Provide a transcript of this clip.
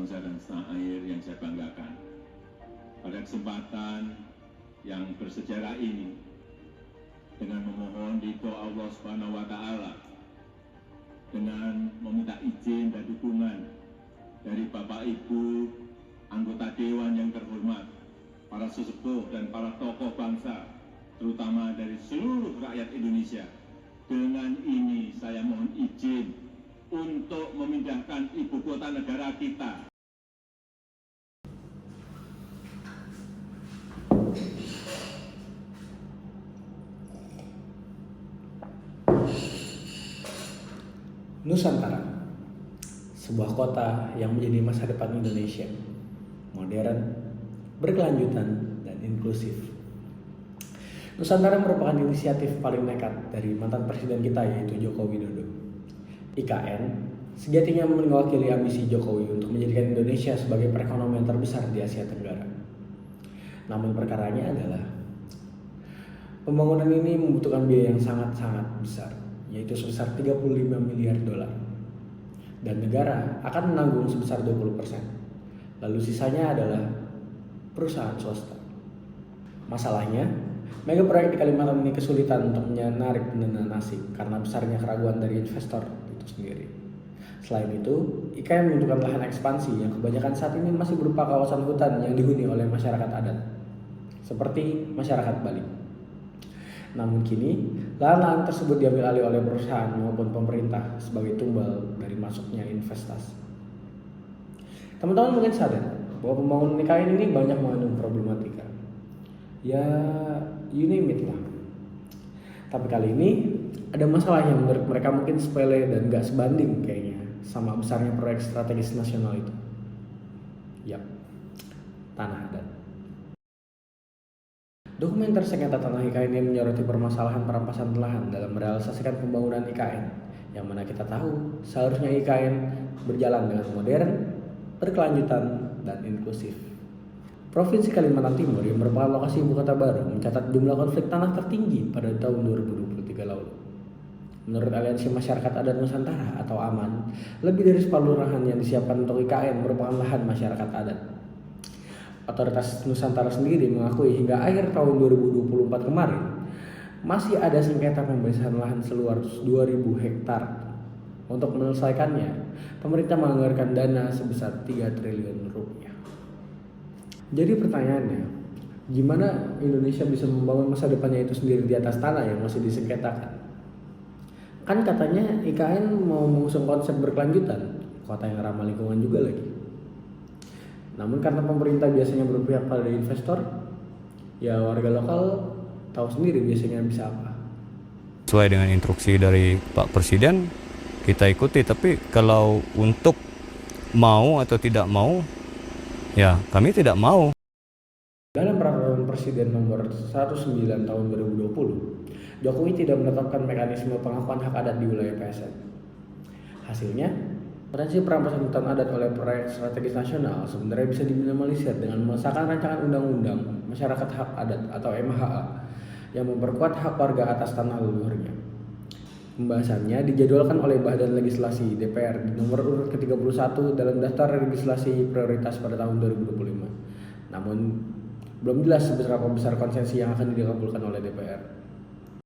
sebangsa dan setanah air yang saya banggakan. Pada kesempatan yang bersejarah ini, dengan memohon ridho Allah Subhanahu wa Ta'ala, dengan meminta izin dan dukungan dari Bapak Ibu anggota Dewan yang terhormat, para sesepuh dan para tokoh bangsa, terutama dari seluruh rakyat Indonesia. Dengan ini saya mohon izin untuk memindahkan ibu kota negara kita. Nusantara, sebuah kota yang menjadi masa depan Indonesia, modern, berkelanjutan, dan inklusif. Nusantara merupakan inisiatif paling nekat dari mantan presiden kita, yaitu Joko Widodo. IKN sejatinya mewakili ambisi Jokowi untuk menjadikan Indonesia sebagai perekonomian terbesar di Asia Tenggara. Namun perkaranya adalah pembangunan ini membutuhkan biaya yang sangat-sangat besar, yaitu sebesar 35 miliar dolar. Dan negara akan menanggung sebesar 20%. Lalu sisanya adalah perusahaan swasta. Masalahnya, mega proyek di Kalimantan ini kesulitan untuk menarik pendanaan asing karena besarnya keraguan dari investor itu sendiri. Selain itu, IKN membutuhkan lahan ekspansi yang kebanyakan saat ini masih berupa kawasan hutan yang dihuni oleh masyarakat adat, seperti masyarakat Bali. Namun kini, lahan-lahan tersebut diambil alih oleh perusahaan maupun pemerintah sebagai tumbal dari masuknya investasi. Teman-teman mungkin sadar bahwa pembangunan IKN ini banyak mengandung problematika. Ya, you name it lah. Tapi kali ini ada masalah yang menurut mereka mungkin sepele dan gak sebanding kayaknya sama besarnya proyek strategis nasional itu. Yap, tanah adat. Dokumenter sengketa tanah IKN ini menyoroti permasalahan perampasan lahan dalam merealisasikan pembangunan IKN, yang mana kita tahu seharusnya IKN berjalan dengan modern, berkelanjutan, dan inklusif. Provinsi Kalimantan Timur yang merupakan lokasi ibu kota baru mencatat jumlah konflik tanah tertinggi pada tahun 2023 lalu. Menurut Aliansi Masyarakat Adat Nusantara atau AMAN, lebih dari separuh lahan yang disiapkan untuk IKN merupakan lahan masyarakat adat. Otoritas Nusantara sendiri mengakui hingga akhir tahun 2024 kemarin masih ada sengketa pembebasan lahan seluas 2.000 hektar. Untuk menyelesaikannya, pemerintah menganggarkan dana sebesar 3 triliun rupiah. Jadi pertanyaannya, gimana Indonesia bisa membangun masa depannya itu sendiri di atas tanah yang masih disengketakan? Kan katanya IKN mau mengusung konsep berkelanjutan, kota yang ramah lingkungan juga lagi. Namun karena pemerintah biasanya berpihak pada investor, ya warga lokal tahu sendiri biasanya bisa apa. Sesuai dengan instruksi dari Pak Presiden, kita ikuti. Tapi kalau untuk mau atau tidak mau, ya kami tidak mau. Dalam peraturan Presiden nomor 19 tahun 2020, Jokowi tidak menetapkan mekanisme pengakuan hak adat di wilayah PSN. Hasilnya, potensi perampasan hutan adat oleh proyek strategis nasional sebenarnya bisa diminimalisir dengan mengesahkan rancangan undang-undang masyarakat hak adat atau MHA yang memperkuat hak warga atas tanah leluhurnya. Pembahasannya dijadwalkan oleh Badan Legislasi DPR di nomor urut ke-31 dalam daftar legislasi prioritas pada tahun 2025. Namun belum jelas seberapa besar konsensi yang akan dikabulkan oleh DPR.